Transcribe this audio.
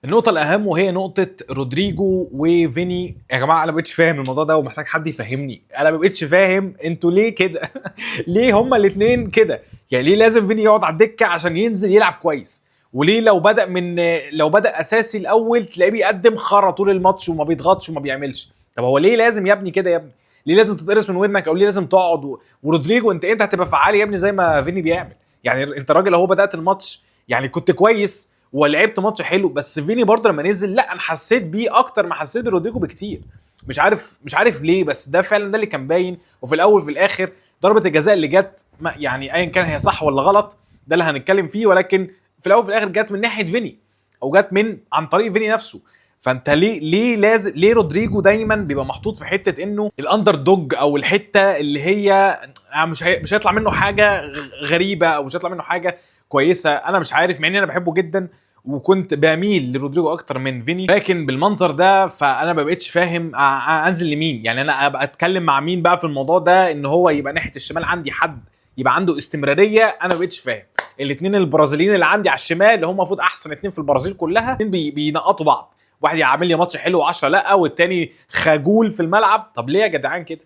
النقطة الأهم وهي نقطة رودريجو وفيني. يا جماعة أنا مبقتش فاهم الموضوع ده ومحتاج حد يفهمني. أنا مبقتش فاهم أنتوا ليه كده؟ ليه هما الاتنين كده؟ يعني ليه لازم فيني يقعد على الدكة عشان ينزل يلعب كويس؟ وليه لو بدأ أساسي الأول تلاقيه بيقدم خرا طول الماتش وما بيضغطش وما بيعملش؟ طب هو ليه لازم يا ابني كده يا ابني؟ ليه لازم تتقرص من ودنك او ليه لازم تقعد ورودريجو انت هتبقى فعال يا ابني زي ما فيني بيعمل؟ يعني انت راجل اهو بدأت الماتش يعني كنت كويس ولعبت ماتش حلو، بس فيني برضه لما نزل لا انا حسيت بيه اكتر ما حسيت رودريجو بكتير. مش عارف ليه، بس ده فعلا ده اللي كان باين. وفي الاول في الاخر ضربه الجزاء اللي جت يعني ايا كان هي صح ولا غلط ده اللي هنتكلم فيه، ولكن في الاول في الاخر جت من ناحيه فيني او جت عن طريق فيني نفسه. فانت ليه لازم ليه رودريجو دايما بيبقى محطوط في حته انه الاندر دوج او الحته اللي هي مش هيطلع منه حاجه غريبه او مش هيطلع منه حاجه كويسه؟ انا مش عارف، مع اني انا بحبه جدا وكنت بميل لرودريجو اكتر من فيني، لكن بالمنظر ده فانا ما بقتش فاهم انزل لمين. يعني انا ابقى اتكلم مع مين بقى في الموضوع ده ان هو يبقى ناحيه الشمال عندي حد يبقى عنده استمراريه؟ انا ما بقتش فاهم. الاثنين البرازيليين اللي عندي على الشمال اللي هم المفروض احسن اثنين في البرازيل كلها، الاثنين بينقطوا بعض. واحد يعمل لي ماتش حلو و10 لا، والتاني خجول في الملعب. طب ليه يا جدعان كده؟